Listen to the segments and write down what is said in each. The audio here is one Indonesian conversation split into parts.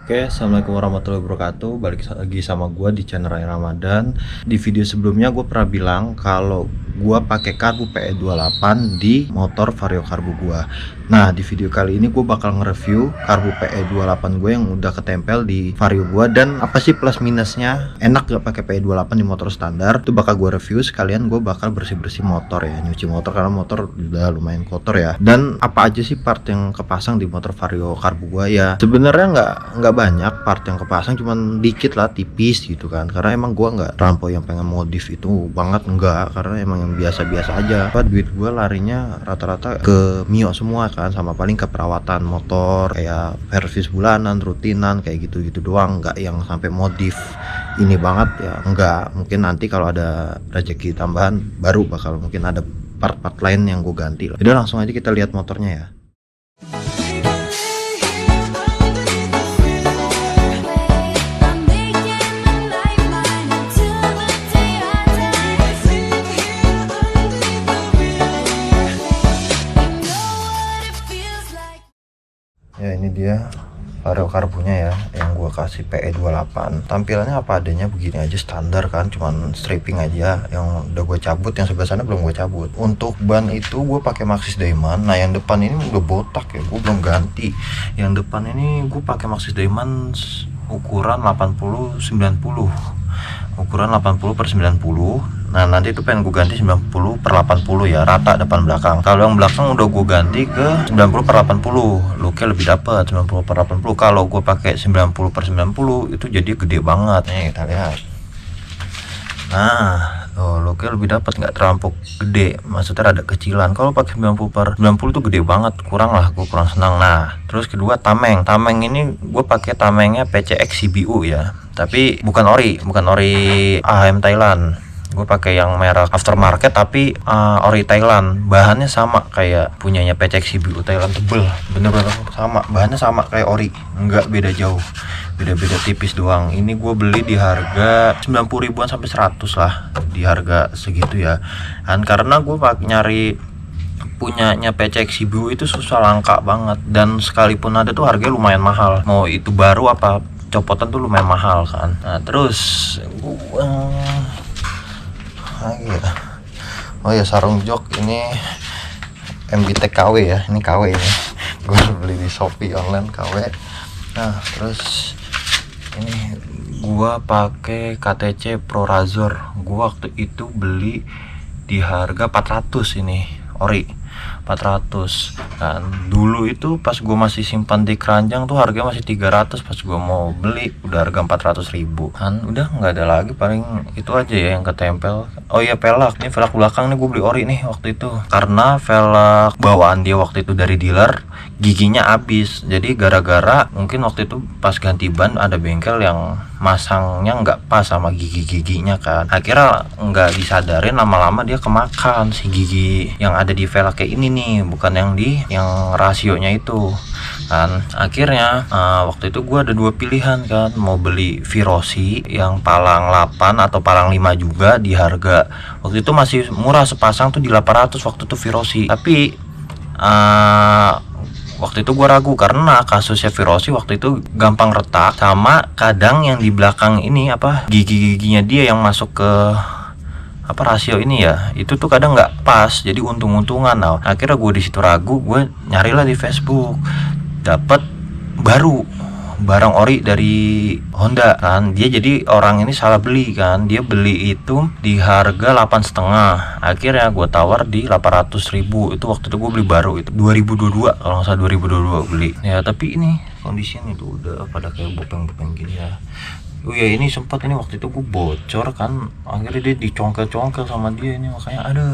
Oke, assalamualaikum warahmatullahi wabarakatuh. Balik lagi sama gua di channel Ray Ramadan. Di video sebelumnya gue pernah bilang kalau gua pakai karbu PE28 di motor Vario karbu gua. Nah, di video kali ini gue bakal nge-review karbu PE28 gue yang udah ketempel di Vario gua dan apa sih plus minusnya. Enak gak pakai PE28 di motor standar? Itu bakal gue review, sekalian gue bakal bersih-bersih motor ya, nyuci motor karena motor udah lumayan kotor ya. Dan apa aja sih part yang kepasang di motor Vario karbu gua ya? Sebenarnya nggak banyak part yang kepasang, cuman dikit lah, tipis gitu kan, karena emang gua nggak terlampau yang pengen modif itu banget, enggak, karena emang yang biasa-biasa aja. Duit gua larinya rata-rata ke Mio semua kan, sama paling ke perawatan motor kayak servis bulanan, rutinan kayak gitu-gitu doang, nggak yang sampai modif ini banget ya, enggak. Mungkin nanti kalau ada rezeki tambahan baru bakal mungkin ada part-part lain yang gue ganti. Udah, langsung aja kita lihat motornya ya. Ya, ini dia Vario karbunya ya, yang gua kasih PE28. Tampilannya apa adanya begini aja, standar kan, cuman stripping aja yang udah gue cabut, yang sebelah sana belum gue cabut. Untuk ban itu gue pakai Maxxis Diamond. Nah, yang depan ini udah botak ya, gue belum ganti. Yang depan ini gue pakai Maxxis Diamond ukuran 80/90. Ukuran 80/90. Nah, nanti itu pengen gue ganti 90/80 ya, rata depan belakang. Kalau yang belakang udah gue ganti ke 90/80, looknya lebih dapat 90/80. Kalau gue pakai 90/90 itu jadi gede banget. Nih, kita lihat. Nah, tuh looknya lebih dapat, nggak terlampau gede, maksudnya rada kecilan. Kalau pakai 90/90 tuh gede banget, kurang lah, gue kurang senang. Nah, terus kedua tameng ini gue pakai tamengnya PCX CBU ya, tapi bukan ori AHM Thailand. Gue pakai yang merek aftermarket tapi ori Thailand. Bahannya sama kayak punyanya PCX CBU Thailand, tebel, bener-bener sama, bahannya sama kayak ori, nggak beda jauh, beda-beda tipis doang. Ini gue beli di harga 90 ribuan sampai 100 lah, di harga segitu ya kan, karena gue nyari punyanya PCX CBU itu susah, langka banget, dan sekalipun ada tuh harganya lumayan mahal, mau itu baru apa copotan tuh lumayan mahal kan. Nah, terus lagi ya, oh ya, sarung jok ini MBT KW ya, ini KW ini gue beli di Shopee online KW. Nah, terus ini gua pakai KTC Pro Razor. Gua waktu itu beli di harga 400, ini ori 400 kan. Dulu itu pas gua masih simpan di keranjang tuh harganya masih 300, pas gua mau beli udah harga 400 ribu kan. Udah nggak ada lagi, paling itu aja ya yang ketempel. Oh iya, velg, ini velg belakang nih gue beli ori nih waktu itu, karena velg bawaan dia waktu itu dari dealer giginya habis. Jadi gara-gara mungkin waktu itu pas ganti ban ada bengkel yang masangnya nggak pas sama gigi-giginya kan, akhirnya nggak disadarin, lama-lama dia kemakan si gigi yang ada di velg kayak ini nih, bukan yang rasionya itu kan. Akhirnya waktu itu gue ada dua pilihan kan, mau beli Virosi yang palang 8 atau palang 5 juga, di harga waktu itu masih murah, sepasang tuh di 800 waktu itu Virosi. Tapi waktu itu gue ragu karena kasusnya Virosi waktu itu gampang retak, sama kadang yang di belakang ini gigi-giginya dia yang masuk ke rasio ini ya, itu tuh kadang nggak pas, jadi untung-untungan. Nah, akhirnya gue di situ ragu, gue nyarilah di Facebook, dapat barang ori dari Honda kan. Dia jadi orang ini salah beli kan, dia beli itu di harga 8,5, akhirnya gue tawar di 800 ribu. Itu waktu itu gue beli baru, itu 2022 kalau nggak salah, 2022 beli ya. Tapi ini kondisinya itu udah pada kayak bopeng-bopeng gini ya. Oh ya, ini sempat, ini waktu itu gue bocor kan, akhirnya dia dicongkel-congkel sama dia ini, makanya ada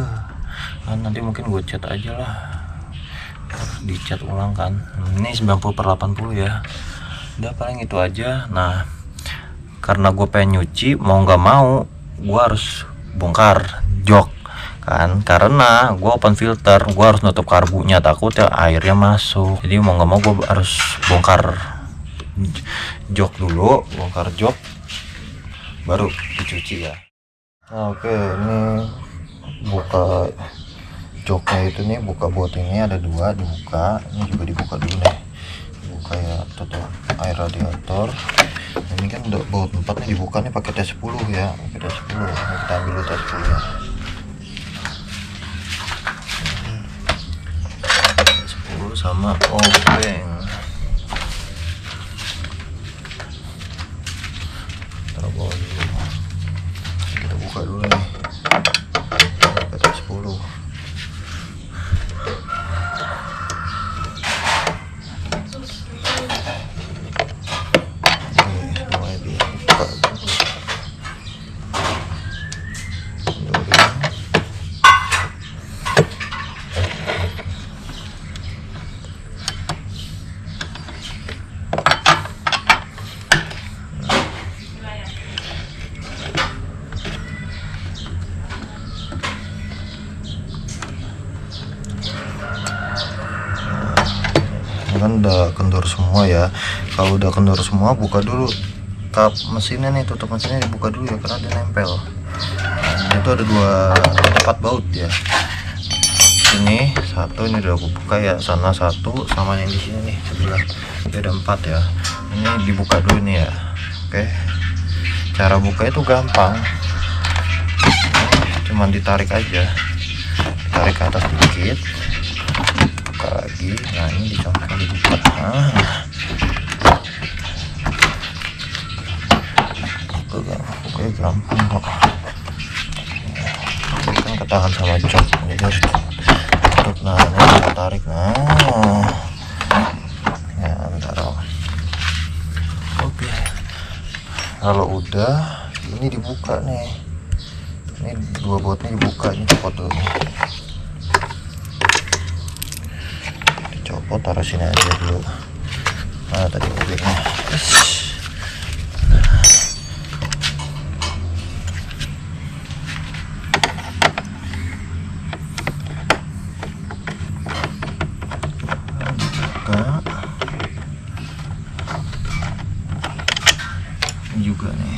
kan, nanti mungkin gue cat aja lah, dicat ulang kan. Ini 90/80 ya. Udah, paling itu aja. Nah, karena gue pengen nyuci, mau nggak mau gue harus bongkar jok kan, karena gue open filter, gue harus nutup karbunya, takutnya airnya masuk. Jadi mau nggak mau gue harus bongkar jok dulu, bongkar jok baru dicuci ya. Nah, oke, ini buka joknya itu nih, buka botengnya ada dua, dibuka. Ini juga dibuka dulu nih, buka ya, tutup air radiator. Ini kan udah baut 4 nih, dibuka nih pakai T10 ya, pakai T10. Nah, kita ambil dulu T10 nya. T10 sama obeng. Taruh bawah dulu. Kita buka dulu nih. Pakai T10. Kan udah kendor semua ya. Kalau udah kendor semua, buka dulu kap mesinnya nih, tutup mesinnya dibuka dulu ya, karena dia nempel. Nah, itu ada 4 baut ya. Ini satu, ini udah aku buka ya, sana satu, sama yang di sini nih sebelah. Jadi ada 4 ya. Ini dibuka dulu nih ya. Oke. Cara buka itu gampang. Cuman ditarik aja. Tarik ke atas dikit. Lagi, nah ini dicontohkan dibuka. Oke, gampang kok. Ini kan ketahan sama jok, jadi harus tutup. Nah, ini kita tarik. Nah, ya bentar. Oke, kalau udah ini dibuka nih. Ini 2 bautnya dibuka, ini copot dulu. Copot, taruh sini aja dulu. Nah, tadi mobilnya. Buka. Ini juga nih.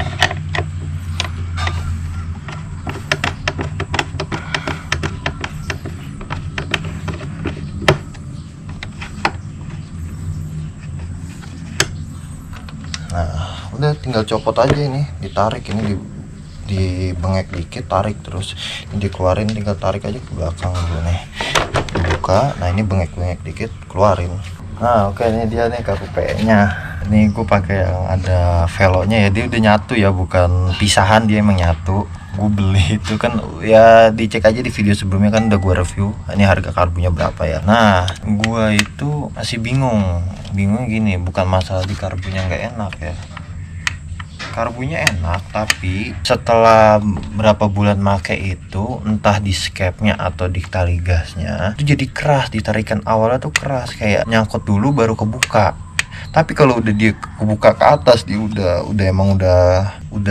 Nah, udah tinggal copot aja ini, ditarik ini dibengek dikit, tarik terus ini dikeluarin, tinggal tarik aja ke belakang dulu nih. Dibuka, nah ini bengek-bengek dikit, keluarin. Nah, oke, ini dia nih karbu PE-nya. Ini gue pakai yang ada velonya ya, dia udah nyatu ya, bukan pisahan, dia emang nyatu. Gue beli itu kan ya, dicek aja di video sebelumnya kan udah gue review ini harga karbunya berapa ya. Nah, gue itu masih bingung gini, bukan masalah di karbunya nggak enak ya, karbunya enak, tapi setelah berapa bulan make itu, entah di skepnya atau di tali gasnya itu jadi keras, ditarikan awalnya tuh keras, kayak nyangkut dulu baru kebuka. Tapi kalau udah dia kebuka ke atas, dia udah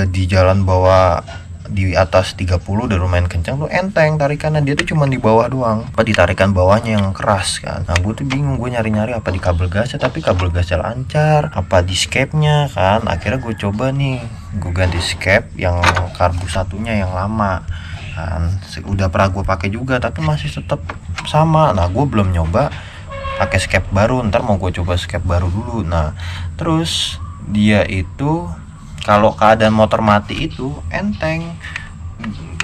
di jalan bawah di atas 30 udah lumayan kencang tuh, enteng tarikannya. Dia tuh cuma di bawah doang, apa ditarikan bawahnya yang keras kan. Nah, gue tuh bingung, gue nyari-nyari apa di kabel gasnya, tapi kabel gasnya lancar, apa di skepnya kan. Akhirnya gue coba nih, gue ganti skep yang karbu satunya yang lama kan, udah pernah gue pakai juga tapi masih tetap sama. Nah, gue belum nyoba pakai skep baru, ntar mau gue coba skep baru dulu. Nah, terus dia itu kalau keadaan motor mati itu enteng,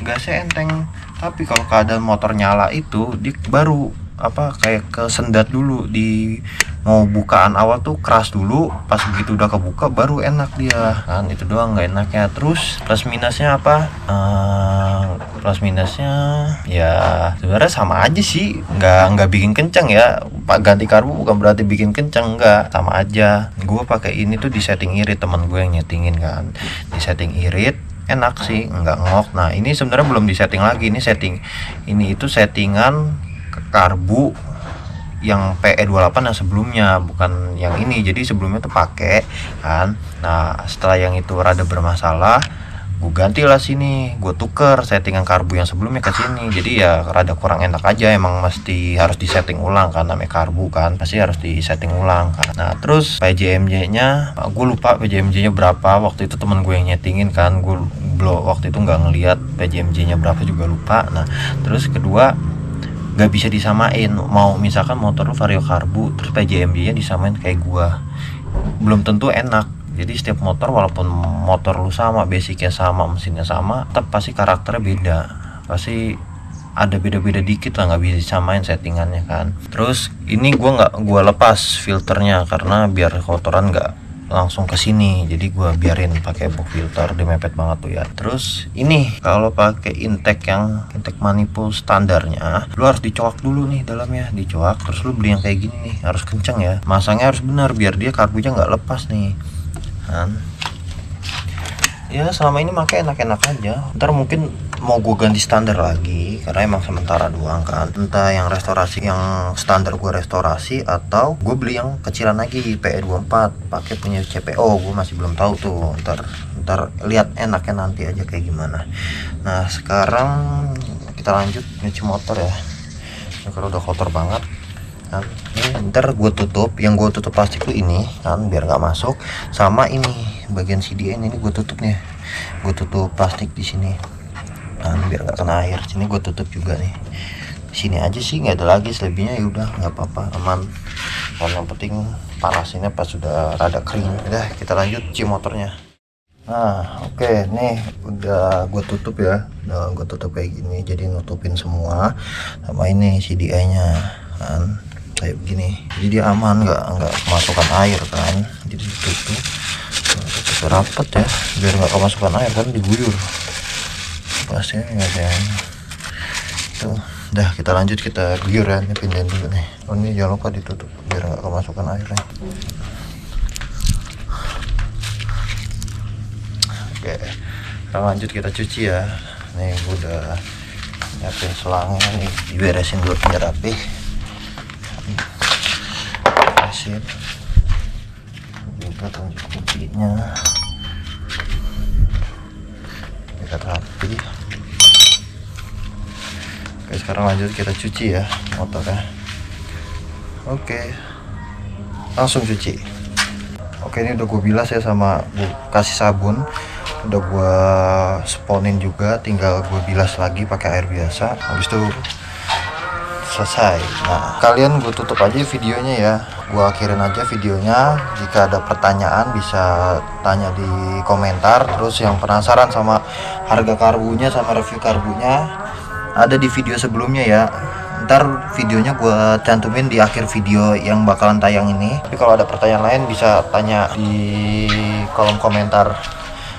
gasnya enteng. Tapi kalau keadaan motor nyala itu dia baru kayak kesendat dulu, di mau bukaan awal tuh keras dulu, pas begitu udah kebuka baru enak dia kan. Itu doang nggak enaknya. Terus plus minusnya apa? Plus minusnya ya sebenarnya sama aja sih, nggak bikin kencang ya. Pak ganti karbu bukan berarti bikin kencang, nggak, sama aja. Gue pakai ini tuh di setting irit, teman gue yang nyetingin kan, di setting irit enak sih, nggak ngok. Nah, ini sebenarnya belum disetting lagi, ini itu settingan karbu yang PE28 yang sebelumnya, bukan yang ini. Jadi sebelumnya tuh pakai kan. Nah, setelah yang itu rada bermasalah, gue gantilah sini, gue tuker settingan karbu yang sebelumnya ke sini. Jadi ya rada kurang enak aja, emang mesti harus disetting ulang kan, namanya karbu kan pasti harus disetting ulang kan. Nah, terus PJMJ nya gue lupa PJMJ nya berapa, waktu itu temen gue yang nyetingin kan, gue waktu itu nggak ngeliat PJMJ nya berapa juga lupa. Nah, terus kedua, nggak bisa disamain, mau misalkan motor lu vario karbu terus PJMJ nya disamain kayak gua, belum tentu enak. Jadi setiap motor, walaupun motor lu sama, basicnya sama, mesinnya sama, tetap pasti karakternya beda, pasti ada beda-beda dikit lah, nggak bisa disamain settingannya kan. Terus ini gua lepas filternya karena biar kotoran nggak langsung ke sini, jadi gua biarin pakai box filter, dia mepet banget tuh ya. Terus ini kalau pakai intake manifold standarnya, lu harus dicoak dulu nih dalamnya, dicoak. Terus lu beli yang kayak gini nih, harus kenceng ya, masangnya harus benar biar dia karbunya nggak lepas nih kan. Ya selama ini pakai enak-enak aja, ntar mungkin mau gue ganti standar lagi karena emang sementara doang kan, entah yang restorasi yang standar gue restorasi atau gue beli yang kecilan lagi PE24 pakai punya CPO, gue masih belum tahu tuh, ntar lihat enaknya nanti aja kayak gimana. Nah sekarang kita lanjut nyuci motor ya, karena udah kotor banget kan. Ini ntar gue tutup, yang gue tutup plastik tuh ini kan biar nggak masuk, sama ini bagian CDN ini gue tutup nih, gue tutup plastik di sini kan biar nggak kena air. Sini gue tutup juga nih, sini aja sih nggak ada lagi, selebihnya ya udah nggak apa-apa, aman. Karena yang penting panasinnya pas sudah rada kering. Udah kita lanjut cuci motornya. Nah oke, nih udah gue tutup ya, udah gue tutup kayak gini, jadi nutupin semua sama ini CDI nya kan kayak begini, jadi dia aman, nggak kemasukan air kan, jadi tutup rapet ya biar nggak kemasukan air kan, diguyur pasnya nggak ada yang tuh. Dah kita lanjut, kita guyur ya, ini pindahin dulu nih. Oh ini jangan lupa ditutup biar nggak kemasukan airnya. Oke, kita lanjut kita cuci ya. Nih gue udah nyiapin selangnya nih, diberesin dulu biar rapi. Beresin juga tunjuk kuncinya biar rapi. Oke sekarang lanjut kita cuci ya motornya. Oke langsung cuci. Oke ini udah gue bilas ya, sama gue kasih sabun, udah gue sponin juga, tinggal gue bilas lagi pakai air biasa, habis itu selesai. Nah kalian gue tutup aja videonya ya, gue akhirin aja videonya. Jika ada pertanyaan bisa tanya di komentar. Terus yang penasaran sama harga karbunya sama review karbunya ada di video sebelumnya ya, ntar videonya gue cantumin di akhir video yang bakalan tayang ini. Tapi kalau ada pertanyaan lain bisa tanya di kolom komentar.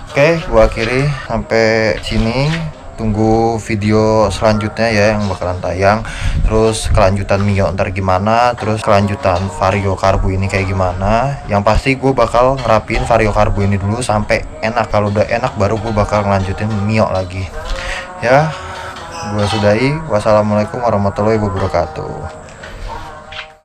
Oke gue akhiri sampai sini, tunggu video selanjutnya ya yang bakalan tayang. Terus kelanjutan Mio ntar gimana, terus kelanjutan Vario karbu ini kayak gimana. Yang pasti gue bakal ngerapin Vario karbu ini dulu sampai enak. Kalau udah enak baru gue bakal ngelanjutin Mio lagi ya. Gue sudahi. Wassalamualaikum warahmatullahi wabarakatuh.